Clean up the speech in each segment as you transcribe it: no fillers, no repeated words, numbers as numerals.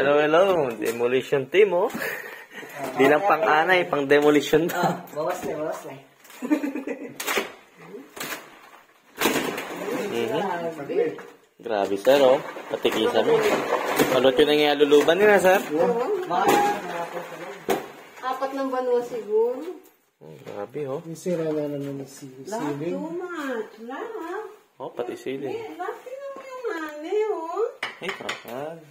Hello, hello. Demolition team, oh. Di lang pang-anay, pang-demolition na. Bawas na, bawas na. Grabe, sir, oh. Patikisan mo. Malot yun ang ialuluban nila, sir. Apat ng banwa siguro. Grabe, oh. Yung sira na naman ng ceiling. Too much. Lahat. Oh, pati siling. Lahat tinong yung mani, oh. Ay, kapal.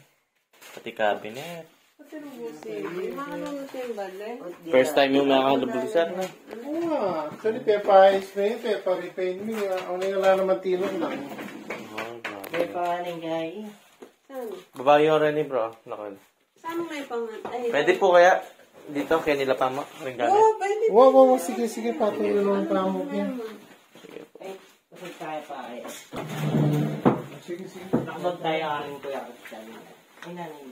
Pati cabinet. Pati rubusin. Makalunod yung bali. First time yung nakakalubog, sir, na. Actually, pepa-ice na yun, pepa-repaint mo. Ang wala naman tilong lang. Oh, grabe. May pangalan guys. Saan? Babae yung rin, bro. Nakal. Saan mo may pangalan? Pwede po kaya dito, kaya nila pa mo. Ring gamit. Oo, pwede. Wow, sige, patuloy lang ang pamok yan. Ay, kasi tayo pa ay. Sige. Nakabag tayo aking kuya. Ay, nanay.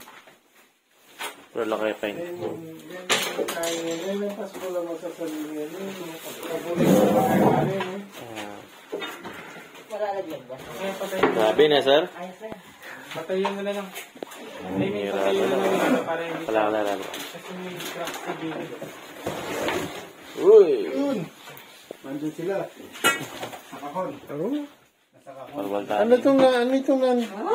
Pero laki pa yun. Yan ang pasko lang magsasalili yan. Pabulit sa mga yan. Wala na dyan ba? Grabe na, sir. Ay, sir. Patayin na lang. Hira Patayin na na lang. lang para hindi Wala. kasi may crack sa gilid. Uy! Yun. Nandun sila. Nakahon. Parwal tayo. Ano itong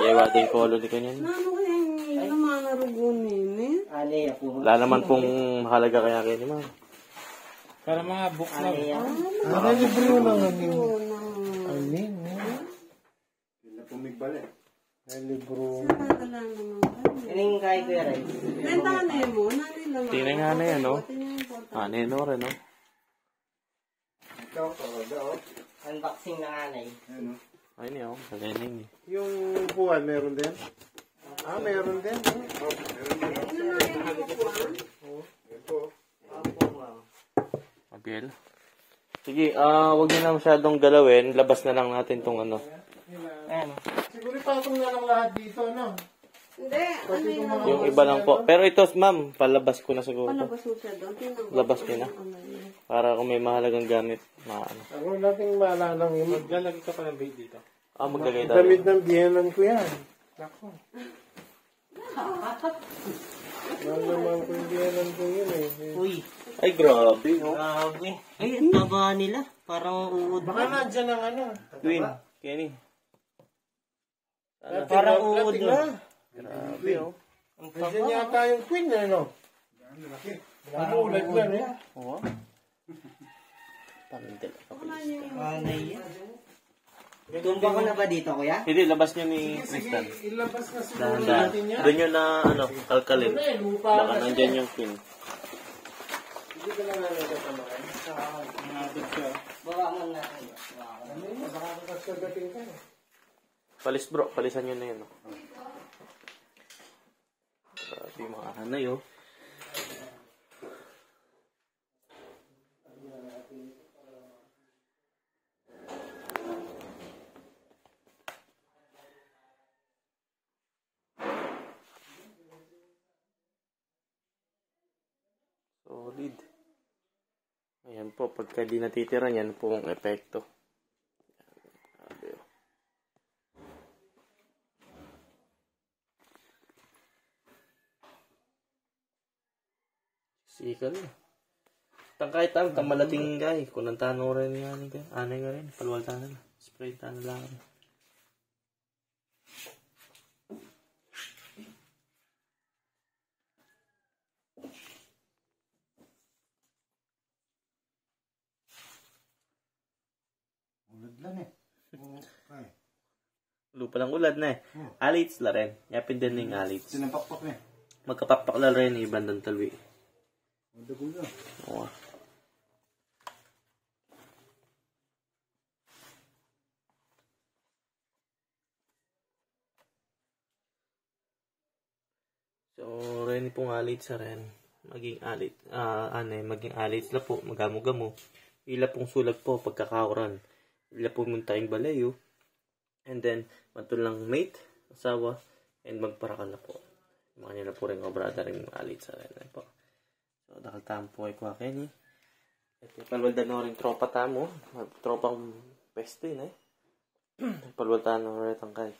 Yewa din ko ulo di kanyan. Ano kaya yung naman narugunin, eh? Ali ako. Wala naman pong mahalaga kaya kayo ni ma'am. Para mga book na. Ali ako. Ano libro lang aning? Oo, na. Aning, Ay, libro. Wala naman. Ining kay kuya rin. Bentahan mo, nani naman. Tingnan nga na yan, no? Pati niya yung important. Nino rin, no? Unboxing na nanay. Ay, niyo. Kagaling eh. Yung buwan, meron din? Meron din. Mabiel. Sige, wag niyo na masyadong galawin. Labas na lang natin tong ano. Ayan. Siguro ipatong na lang lahat dito, no? Hindi, ano yun naman. Yung iba lang po. Pero ito, ma'am, palabas ko na siguro. Palabas mo siya doon. Tingnan mo. Labas ko na. Ano yun. Para kung may mahalagang gamit, maano. Ako nating maalala ng Maglalagay ka pa ng bait dito. Maglagay tayo. damit ng biyenan ko yan. Ako. Mahal naman ko yung biyenan ko yun eh. Uy. Ay, grabe, no? Grabe. Ay, ang taba nila. Parang uud. Baka nandyan ang ano. Queen, Kenny. Parang uud na. Grabe, oh. Ang Nandyan taba. yata yung queen na, no? Namulat yan eh. Oo. Pamindel. Nanay yan. Tumba ko na ba dito, kuya? Hindi, labas niyo ni Tristan. Ilabas na siguro Dahan-dahan. natin yan. Doon yun na, ano, kalkalin. Ano eh, lupa Baka kasi. nandyan yung queen. Hindi ka lang nagkatamaran. Bawa mo na. Ano yun? Baka kakasagating ka eh. Palis bro, palisan nyo na yun. Oh. Grabe yung mga hanay, oh. Solid. Ayan po, pagka di natitira yan po ang epekto. Grabe, oh. Sikal na. Kahit ang kamalating guy. Kung ang tano rin nga ni guy. Anay nga rin. Palwal tanan. Spray tanan lang. Ulad lang eh. Lupa lang ulad na eh. Alits la rin. Yapin din ng alits. Sinampakpak na eh. Magkapakpak la rin ibang ng talwi. Madagol na. Oo. So, rin pong alit sa rin. Maging alit. Maging alit la po. Magamo-gamo. Ila pong sulag po pagkakauran. Ila po mong tayong balayo. And then, matulang mate, asawa, and magparakal na po. Mga nila po rin obrada rin alit sa rin po. So, dahil tampo ay kwa Kenny. Ito, palwaldan na rin tropa tamo. Tropang peste na eh. Palwaldan na rin tangkay.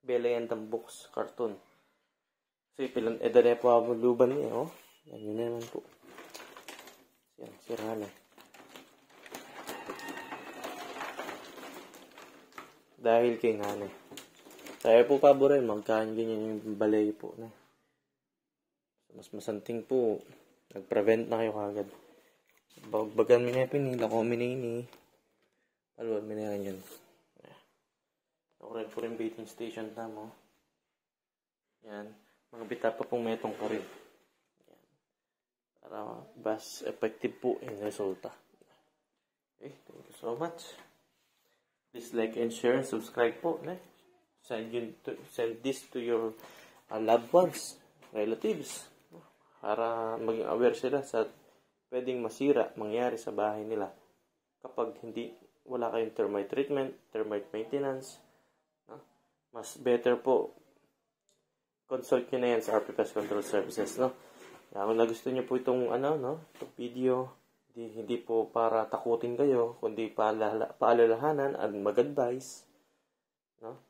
Belayan ng books, cartoon. Kasi pilan edare po ang luban niya, oh. Yan, yun naman po. Yan, sira na. Dahil kay nanay. Tayo po paborin, magkain ganyan yung balay po na. Mas masanting po, nag-prevent na kayo kagad. Bagbagan mo na yung pinila ko, minini. Paluan mo na yan. Nakurin po rin baiting station na mo. Yan. Mga bita pa pong metong ka rin. Yan. Para mas effective po yung resulta. Okay, thank you so much. Please like and share and subscribe po. Send this to your loved ones, relatives. Para maging aware sila sa pwedeng masira, mangyari sa bahay nila. Kapag wala kayong termite treatment, termite maintenance, no? Mas better po, consult nyo na yan sa RP Pest Control Services. No? Kung nagustuhan nyo po itong, itong video, hindi po para takutin kayo, kundi paalalahanan at mag-advise. No?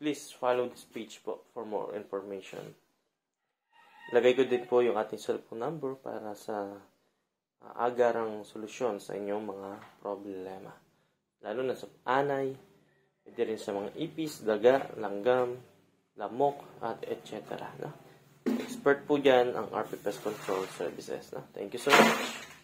Please follow this page po for more information. Lagay ko din po yung ating cellphone number para sa agarang solusyon sa inyong mga problema. Lalo na sa anay, pwede rin sa mga ipis, daga, langgam, lamok, at etc. No? Expert po dyan ang RP Pest Control Services. No? Thank you so much.